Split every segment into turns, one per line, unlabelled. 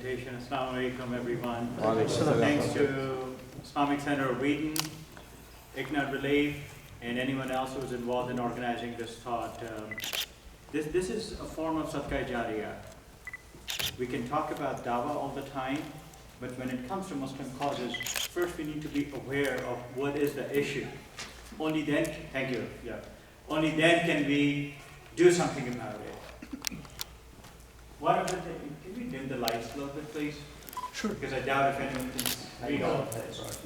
presentation. Assalamu alaikum, everyone.
Waalaikum
Thanks to Islamic Center of Wheaton, Ignat Relief, and anyone else who was involved in organizing this talk. This is a form of Sadaqah Jariyah. We can talk about dawah all the time, but when it comes to Muslim causes, first we need to be aware of what is the issue. Only then, thank you, yeah. Only then can we do something about it. One of the things, can we dim the lights a little bit, please?
Sure.
Because I doubt if anyone can read all of this.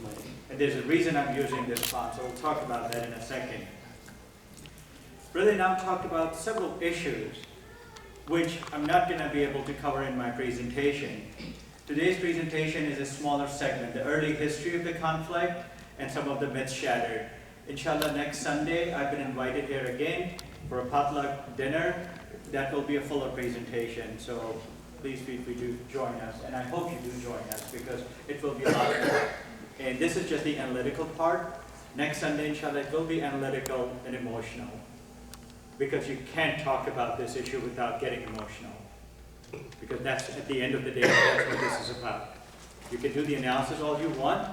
And there's a reason I'm using this font, so we'll talk about that in a second. Brother now talked about several issues, which I'm not going to be able to cover in my presentation. Today's presentation is a smaller segment, the early history of the conflict and some of the myths shattered. Inshallah, next Sunday, I've been invited here again for a potluck dinner. That will be a fuller presentation, so please feel free to join us. And I hope you do join us because it will be a lot of work. And this is just the analytical part. Next Sunday, inshallah, it will be analytical and emotional because you can't talk about this issue without getting emotional. Because that's, at the end of the day, that's what this is about. You can do the analysis all you want,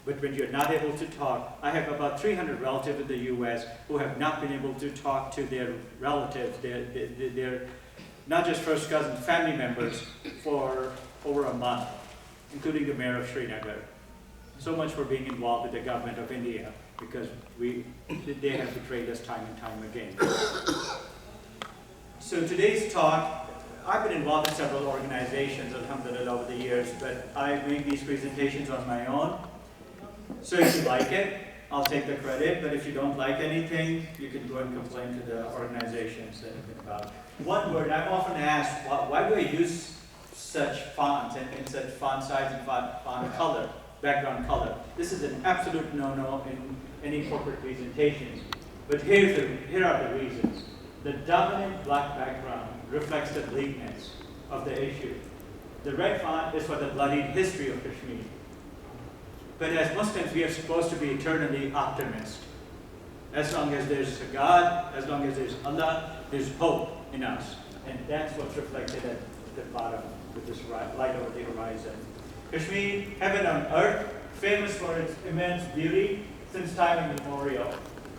but when you're not able to talk, I have about 300 relatives in the US who have not been able to talk to their relatives, their not just first cousins, family members, for over a month, including the mayor of Srinagar. So much for being involved with the government of India, because they have betrayed us time and time again. So today's talk, I've been involved in several organizations, alhamdulillah, over the years, but I make these presentations on my own. So if you like it, I'll take the credit, but if you don't like anything, you can go and complain to the organizations that have been about. One word, I'm often asked, why do I use such fonts and such font size and font color, background color? This is an absolute no-no in any corporate presentations. But here are the reasons. The dominant black background reflects the bleakness of the issue. The red font is for the bloodied history of Kashmir. But as Muslims, we are supposed to be eternally optimists. As long as there's a God, as long as there's Allah, there's hope in us. And that's what's reflected at the bottom with this light over the horizon. Kashmir, heaven on earth, famous for its immense beauty since time immemorial.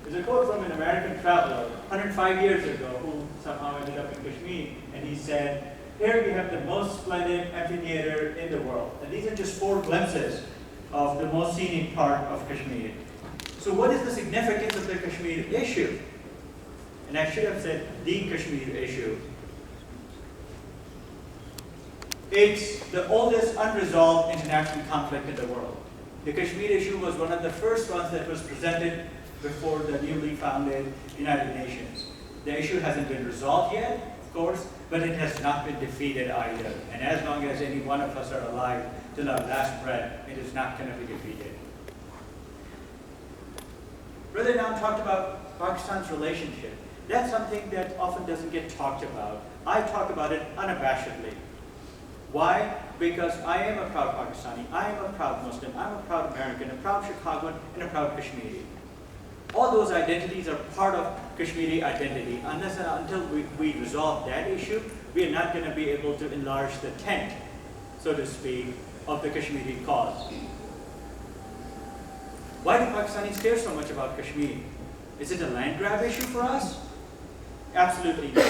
There's a quote from an American traveler 105 years ago who somehow ended up in Kashmir, and he said, "Here we have the most splendid amphitheater in the world." And these are just 4 glimpses of the most scenic part of Kashmir. So what is the significance of the Kashmir issue? And I should have said the Kashmir issue. It's the oldest unresolved international conflict in the world. The Kashmir issue was one of the first ones that was presented before the newly founded United Nations. The issue hasn't been resolved yet, of course, but it has not been defeated either. And as long as any one of us are alive till our last breath, it is not going to be defeated. Brother now talked about Pakistan's relationship. That's something that often doesn't get talked about. I talk about it unabashedly. Why? Because I am a proud Pakistani, I am a proud Muslim, I'm a proud American, a proud Chicagoan, and a proud Kashmiri. All those identities are part of Kashmiri identity. Unless and until we resolve that issue, we are not going to be able to enlarge the tent, so to speak, of the Kashmiri cause. Why do Pakistanis care so much about Kashmir? Is it a land grab issue for us? Absolutely not.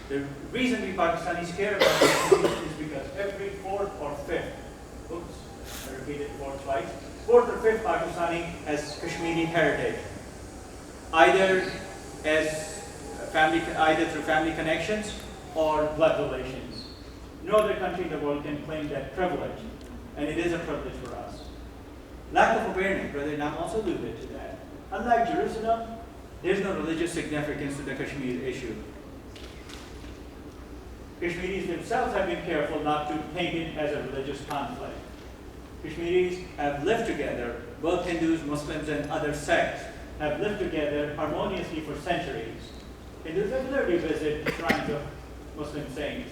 The reason we Pakistanis care about Kashmir is because every 4th or 5th, oops, I repeated 4th twice, 4th or 5th Pakistani has Kashmiri heritage. Either through family connections or blood relations. No other country in the world can claim that privilege, and it is a privilege for us. Lack of awareness, Brother Nam also alluded to that. Unlike Jerusalem, there's no religious significance to the Kashmir issue. Kashmiris themselves have been careful not to paint it as a religious conflict. Kashmiris have lived together, both Hindus, Muslims, and other sects have lived together harmoniously for centuries. Hindus regularly visit shrines of Muslim saints.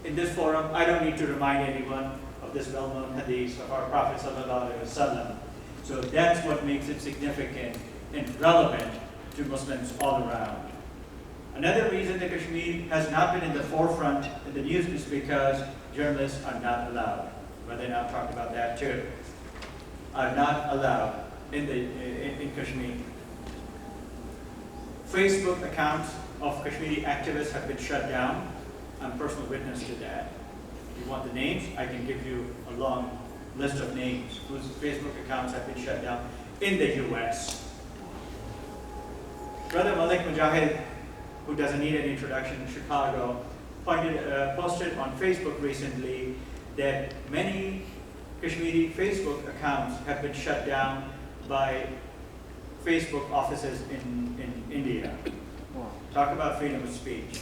In this forum, I don't need to remind anyone of this well-known hadith of our Prophet ﷺ. So that's what makes it significant and relevant to Muslims all around. Another reason that Kashmir has not been in the forefront in the news is because journalists are not allowed. Well, they now talked about that too. Are not allowed in Kashmir. Facebook accounts of Kashmiri activists have been shut down. I'm a personal witness to that. If you want the names, I can give you a long list of names whose Facebook accounts have been shut down in the US. Brother Malik Mujahid, who doesn't need an introduction in Chicago, posted on Facebook recently that many Kashmiri Facebook accounts have been shut down by Facebook offices in India. Talk about freedom of speech.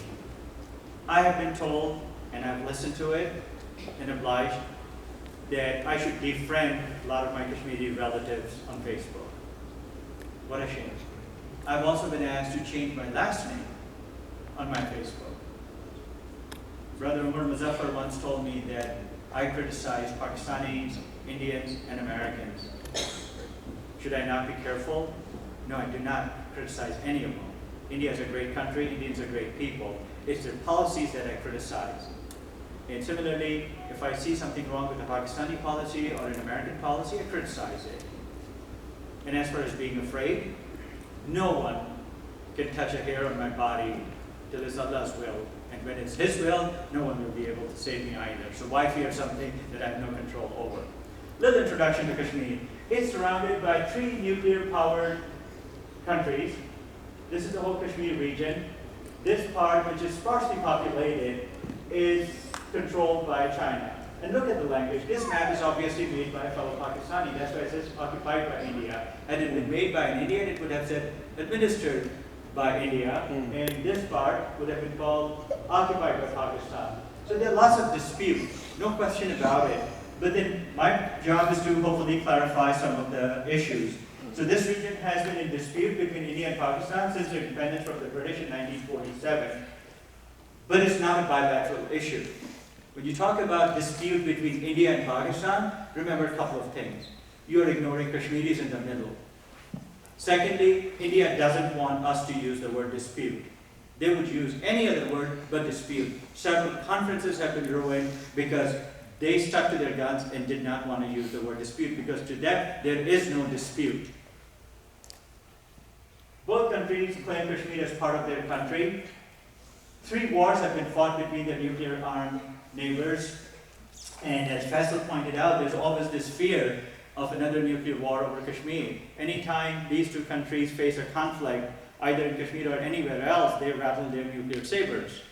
I have been told, and I've listened to it and obliged, that I should befriend a lot of my Kashmiri relatives on Facebook. What a shame. I've also been asked to change my last name on my Facebook. Brother Umar Muzaffar once told me that I criticize Pakistanis, Indians, and Americans. Should I not be careful? No, I do not criticize any of them. India is a great country, Indians are great people. It's their policies that I criticize. And similarly, if I see something wrong with a Pakistani policy or an American policy, I criticize it. And as far as being afraid, no one can touch a hair on my body till it's Allah's will. And when it's His will, no one will be able to save me either. So why fear something that I have no control over? Little introduction to Kashmir. It's surrounded by 3 nuclear-powered countries. This is the whole Kashmir region. This part, which is sparsely populated, is controlled by China. And look at the language. This map is obviously made by a fellow Pakistani. That's why it says occupied by India. Had it been made by an Indian, it would have said administered by India. And this part would have been called occupied by Pakistan. So there are lots of disputes, no question about it. But then my job is to hopefully clarify some of the issues. So this region has been in dispute between India and Pakistan since their independence from the British in 1947. But it's not a bilateral issue. When you talk about dispute between India and Pakistan, remember a couple of things. You're ignoring Kashmiris in the middle. Secondly, India doesn't want us to use the word dispute. They would use any other word but dispute. Several conferences have been ruined because they stuck to their guns and did not want to use the word dispute, because to them, there is no dispute. Both countries claim Kashmir as part of their country. 3 wars have been fought between their nuclear-armed neighbors. And as Faisal pointed out, there's always this fear of another nuclear war over Kashmir. Anytime these 2 countries face a conflict, either in Kashmir or anywhere else, they rattle their nuclear sabers.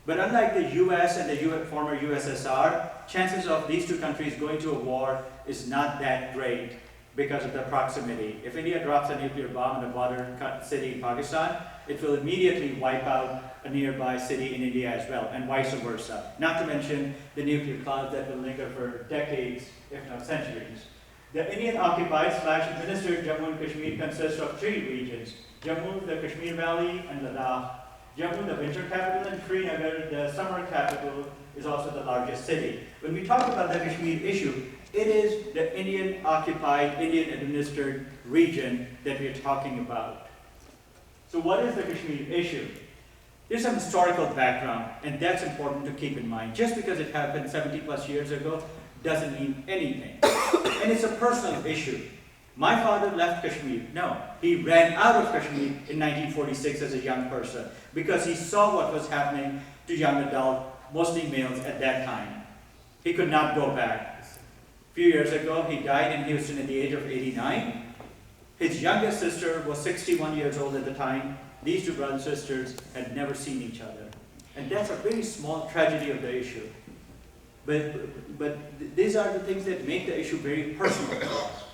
But unlike the US and the former USSR, chances of these 2 countries going to a war is not that great because of the proximity. If India drops a nuclear bomb in a border city in Pakistan, it will immediately wipe out a nearby city in India as well, and vice versa. Not to mention the nuclear clouds that will linger for decades, if not centuries. The Indian-occupied/administered Jammu and Kashmir consists of 3 regions: Jammu, the Kashmir Valley, and Ladakh. Jammu, the winter capital, and Srinagar, the summer capital, is also the largest city. When we talk about the Kashmir issue, it is the Indian-occupied, Indian-administered region that we are talking about. So what is the Kashmir issue? There's some historical background, and that's important to keep in mind. Just because it happened 70 plus years ago doesn't mean anything. And it's a personal issue. My father left Kashmir. No, he ran out of Kashmir in 1946 as a young person because he saw what was happening to young adults, mostly males at that time. He could not go back. A few years ago, he died in Houston at the age of 89. His youngest sister was 61 years old at the time. These 2 brothers and sisters had never seen each other. And that's a very small tragedy of the issue. But these are the things that make the issue very personal to us.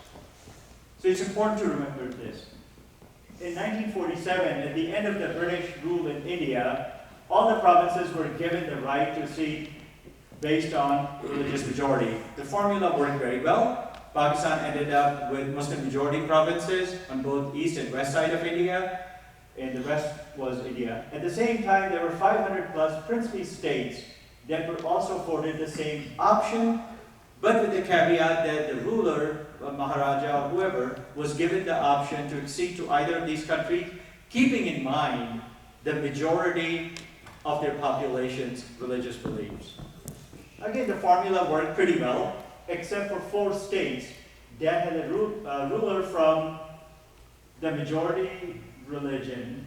So it's important to remember this. In 1947, at the end of the British rule in India, all the provinces were given the right to seat based on religious majority. The formula worked very well. Pakistan ended up with Muslim majority provinces on both east and west side of India, and the rest was India. At the same time, there were 500 plus princely states that were also afforded the same option, but with the caveat that the ruler, Maharaja or whoever, was given the option to accede to either of these countries, keeping in mind the majority of their population's religious beliefs. Again, the formula worked pretty well, except for 4 states that had a ruler from the majority religion.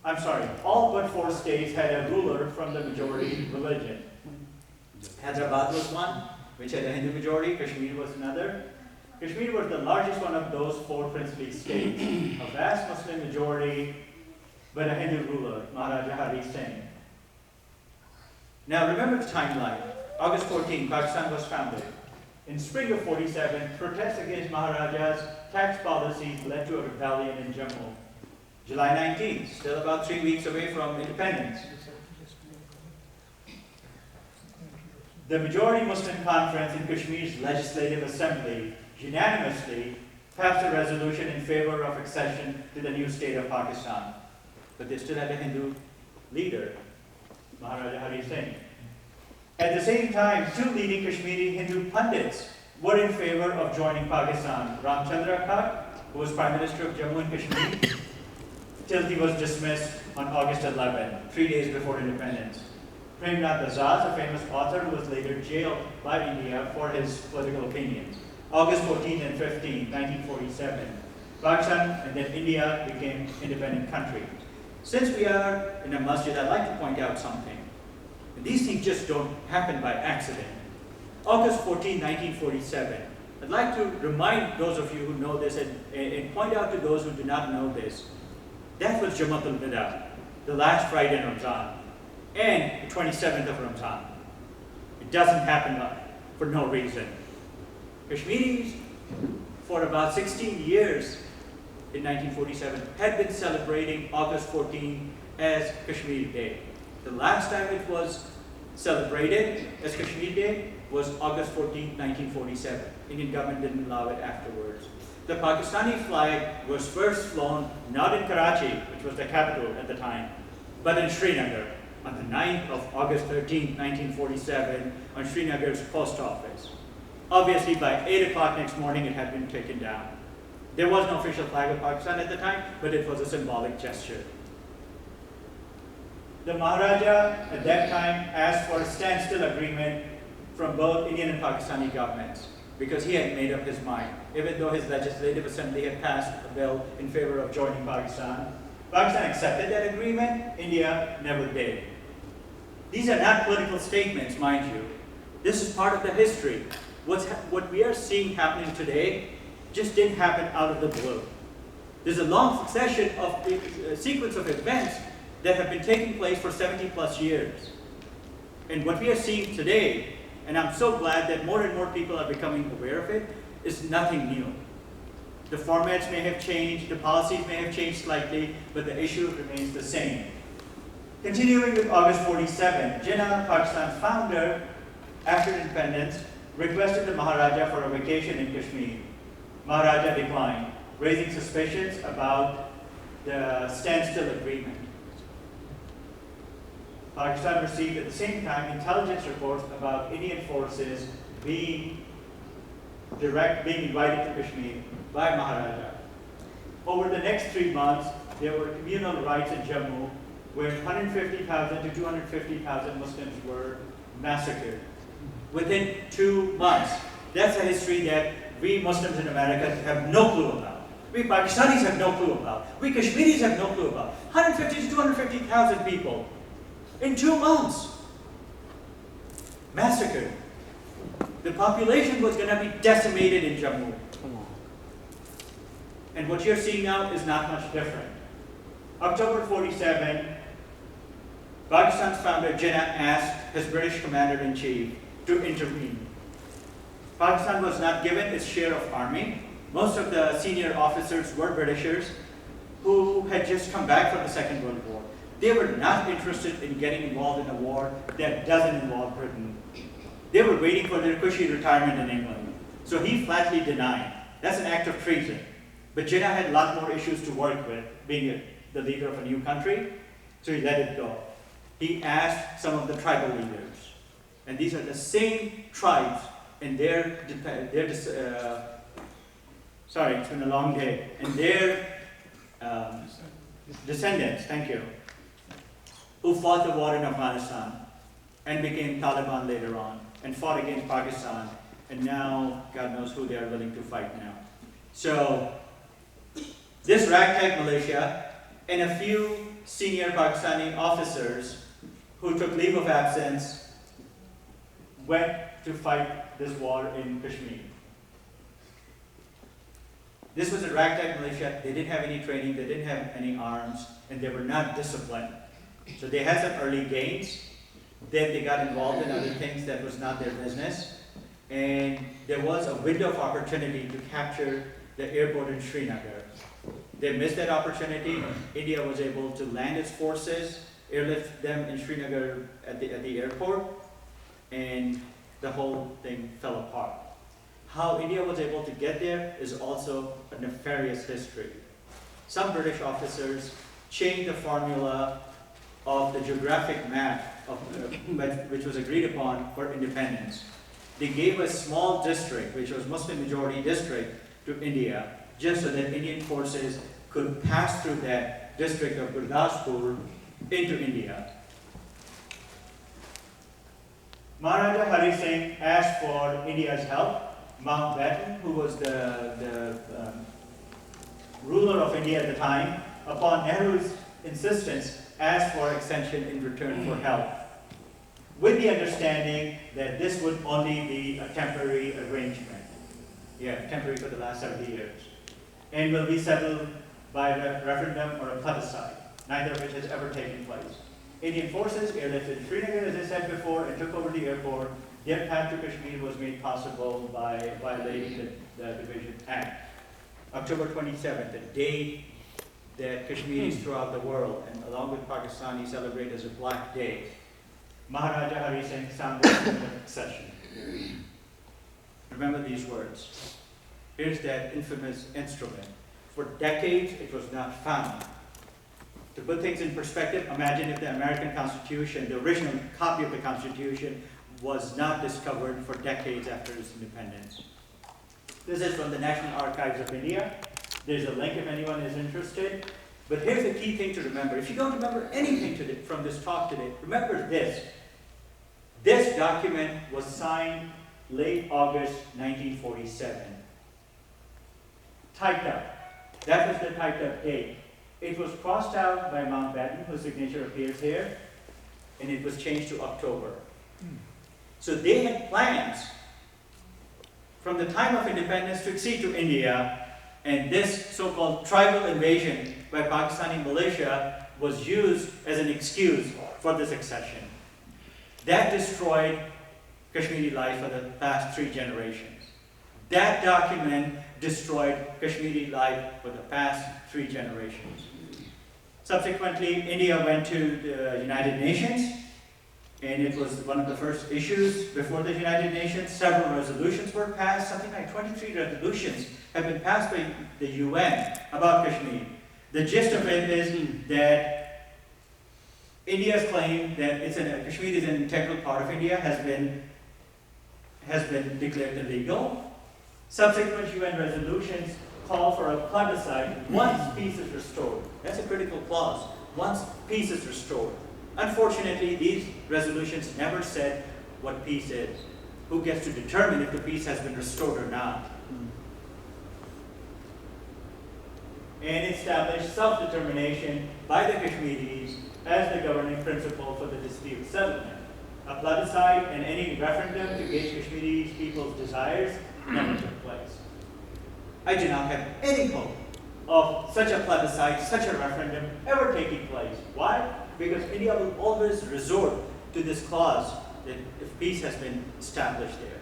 I'm sorry, all but 4 states had a ruler from the majority religion. Hyderabad was one, which had a Hindu majority. Kashmir was another. Kashmir was the largest one of those 4 princely states. A vast Muslim majority, but a Hindu ruler, Maharaja Hari Singh. Now remember the timeline. August 14, Pakistan was founded. In spring of 47, protests against Maharaja's tax policies led to a rebellion in Jammu. July 19, still about 3 weeks away from independence. The majority Muslim conference in Kashmir's legislative assembly unanimously passed a resolution in favor of accession to the new state of Pakistan. But they still had a Hindu leader, Maharaja Hari Singh. At the same time, 2 leading Kashmiri Hindu pundits were in favor of joining Pakistan. Ramchandra Khan, who was Prime Minister of Jammu and Kashmir, till he was dismissed on August 11, 3 days before independence. Premnath Azad, a famous author who was later jailed by India for his political opinions. August 14 and 15, 1947. Pakistan and then India became independent country. Since we are in a masjid, I'd like to point out something. These things just don't happen by accident. August 14, 1947. I'd like to remind those of you who know this and point out to those who do not know this. That was Jamaat al-Wida, the last Friday in Ramzan, and the 27th of Ramzan. It doesn't happen for no reason. Kashmiris, for about 16 years in 1947, had been celebrating August 14 as Kashmir Day. The last time it was celebrated as Kashmir Day was August 14, 1947. Indian government didn't allow it afterwards. The Pakistani flag was first flown not in Karachi, which was the capital at the time, but in Srinagar on the 9th of August 13, 1947, on Srinagar's post office. Obviously, by 8 o'clock next morning, it had been taken down. There was no official flag of Pakistan at the time, but it was a symbolic gesture. The Maharaja at that time asked for a standstill agreement from both Indian and Pakistani governments because he had made up his mind. Even though his legislative assembly had passed a bill in favor of joining Pakistan, Pakistan accepted that agreement, India never did. These are not political statements, mind you. This is part of the history. What we are seeing happening today just didn't happen out of the blue. There's a long succession of sequence of events that have been taking place for 70 plus years. And what we are seeing today, and I'm so glad that more and more people are becoming aware of it, is nothing new. The formats may have changed, the policies may have changed slightly, but the issue remains the same. Continuing with August 47, Jinnah, Pakistan's founder, after independence, requested the Maharaja for a vacation in Kashmir. Maharaja declined, raising suspicions about the standstill agreement. Pakistan received at the same time intelligence reports about Indian forces being invited to Kashmir by Maharaja. Over the next 3 months, there were communal riots in Jammu where 150,000 to 250,000 Muslims were massacred within 2 months. That's a history that we Muslims in America have no clue about. We Pakistanis have no clue about. We Kashmiris have no clue about. 150 to 250,000 people in 2 months massacred. The population was going to be decimated in Jammu. And what you're seeing now is not much different. October 47, Pakistan's founder Jinnah asked his British commander-in-chief to intervene. Pakistan was not given its share of army. Most of the senior officers were Britishers who had just come back from the Second World War. They were not interested in getting involved in a war that doesn't involve Britain. They were waiting for their cushy retirement in England. So he flatly denied. That's an act of treason. But Jinnah had a lot more issues to work with, being the leader of a new country, so he let it go. He asked some of the tribal leaders, and these are the same tribes and sorry, it's been a long day, and their descendants, thank you, who fought the war in Afghanistan and became Taliban later on and fought against Pakistan, and now God knows who they are willing to fight now. So this ragtag militia and a few senior Pakistani officers who took leave of absence went to fight this war in Kashmir. This was a ragtag militia. They didn't have any training, they didn't have any arms, and they were not disciplined. So they had some early gains. Then they got involved in other things that was not their business. And there was a window of opportunity to capture the airport in Srinagar. They missed that opportunity. India was able to land its forces, airlift them in Srinagar at the airport, and the whole thing fell apart. How India was able to get there is also a nefarious history. Some British officers changed the formula of the geographic map which was agreed upon for independence. They gave a small district, which was Muslim majority district, to India, just so that Indian forces could pass through that district of Gurdaspur into India. Maharaja Hari Singh asked for India's help. Mountbatten, who was the ruler of India at the time, upon Nehru's insistence, asked for extension in return for help, with the understanding that this would only be a temporary arrangement. Yeah, temporary for the last 70 years. And will be settled by a referendum or a plebiscite, neither of which has ever taken place. Indian forces airlifted Srinagar, as I said before, and took over the airport. Their path to Kashmir was made possible by violating the Division Act. October 27th, the day that Kashmiris throughout the world, and along with Pakistani, celebrate as a Black Day, Maharaja Hari Singh sounded the accession. Remember these words. Here's that infamous instrument. For decades, it was not found. To put things in perspective, imagine if the American Constitution, the original copy of the Constitution, was not discovered for decades after its independence. This is from the National Archives of India. There's a link if anyone is interested. But here's the key thing to remember. If you don't remember anything from this talk today, remember this. This document was signed late August 1947. Typed up. That was the typed up date. It was crossed out by Mountbatten, whose signature appears here, and it was changed to October. So they had plans from the time of independence to accede to India, and this so-called tribal invasion by Pakistani militia was used as an excuse for this accession. That destroyed Kashmiri life for the past 3 generations. That document destroyed Kashmiri life for the past 3 generations. Subsequently, India went to the United Nations, and it was one of the first issues before the United Nations. Several resolutions were passed. Something like 23 resolutions have been passed by the UN about Kashmir. The gist of it is that India's claim that Kashmir is an integral part of India has been declared illegal. Subsequent UN resolutions call for a plebiscite once peace is restored. That's a critical clause. Once peace is restored. Unfortunately, these resolutions never said what peace is. Who gets to determine if the peace has been restored or not? And established self-determination by the Kashmiris as the governing principle for the dispute settlement. A plebiscite and any referendum to gauge Kashmiri people's desires never took place. I do not have any hope of such a plebiscite, such a referendum ever taking place. Why? Because India will always resort to this clause that if peace has been established there,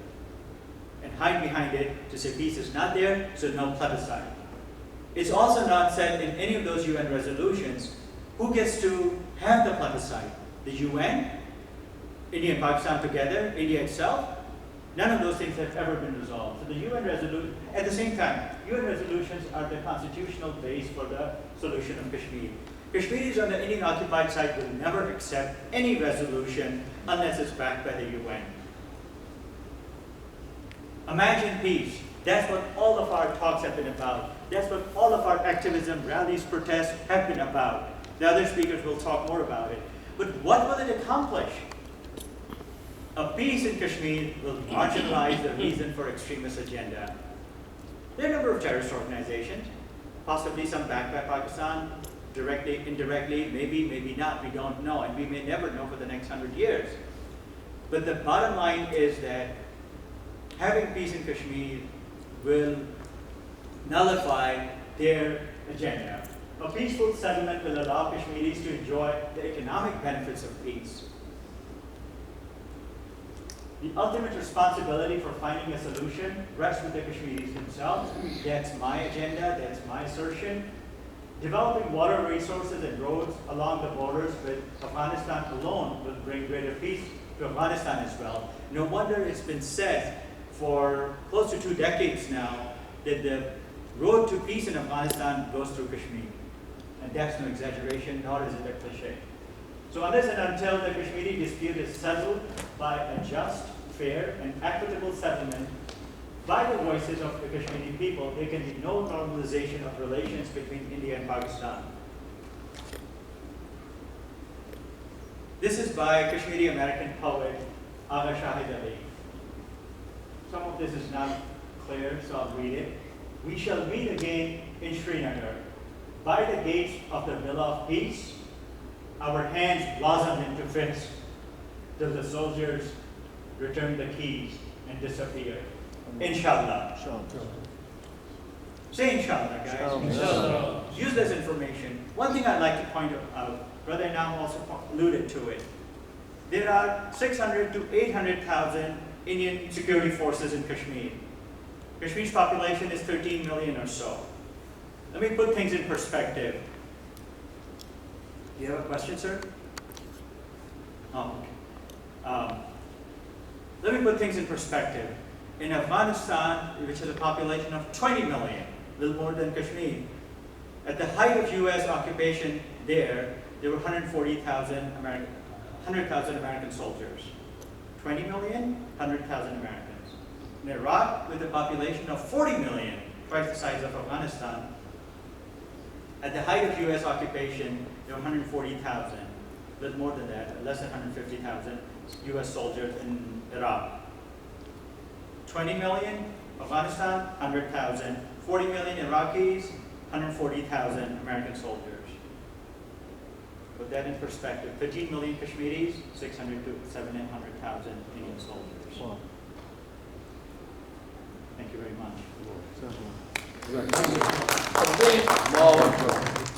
and hide behind it to say peace is not there, so no plebiscite. It's also not said in any of those UN resolutions who gets to have the plebiscite. The UN, India and Pakistan together, India itself. None of those things have ever been resolved. So the UN resolution, at the same time, UN resolutions are the constitutional base for the solution of Kashmir. Kashmiris on the Indian occupied side will never accept any resolution unless it's backed by the UN. Imagine peace. That's what all of our talks have been about. That's what all of our activism, rallies, protests have been about. The other speakers will talk more about it. But what will it accomplish? A peace in Kashmir will marginalize the reason for extremist agenda. There are a number of terrorist organizations, possibly some backed by Pakistan, directly, indirectly, maybe, maybe not, we don't know, and we may never know for the next 100 years. But the bottom line is that having peace in Kashmir will nullify their agenda. A peaceful settlement will allow Kashmiris to enjoy the economic benefits of peace. The ultimate responsibility for finding a solution rests with the Kashmiris themselves. That's my agenda, that's my assertion. Developing water resources and roads along the borders with Afghanistan alone will bring greater peace to Afghanistan as well. No wonder it's been said for close to 2 decades now that the road to peace in Afghanistan goes through Kashmir. And that's no exaggeration, nor is it a cliche. So unless and until the Kashmiri dispute is settled by a just, fair, and equitable settlement by the voices of the Kashmiri people, there can be no normalization of relations between India and Pakistan. This is by Kashmiri American poet Agha Shahid Ali. Some of this is not clear, so I'll read it. We shall meet again in Srinagar, by the gates of the Villa of Peace, our hands blossom into fists, till the soldiers return the keys and disappear. Inshallah. Say inshallah, guys. Inshallah. Use this information. One thing I'd like to point out, Brother Inam also alluded to it. There are 600 to 800,000 Indian security forces in Kashmir. Kashmir's population is 13 million or so. Let me put things in perspective. Do you have a question, sir? Oh, okay. Let me put things in perspective. In Afghanistan, which has a population of 20 million, a little more than Kashmir, at the height of U.S. occupation there were 140,000 American soldiers. 20 million, 100,000 Americans. In Iraq, with a population of 40 million, twice the size of Afghanistan, at the height of U.S. occupation, there were 140,000, a little more than that, less than 150,000 U.S. soldiers in Iraq. 20 million, Afghanistan, 100,000. 40 million Iraqis, 140,000 American soldiers. Put that in perspective. 13 million Kashmiris, 600 to 700,000 Indian soldiers. Wow. Thank you very much.
Allahu Akbar.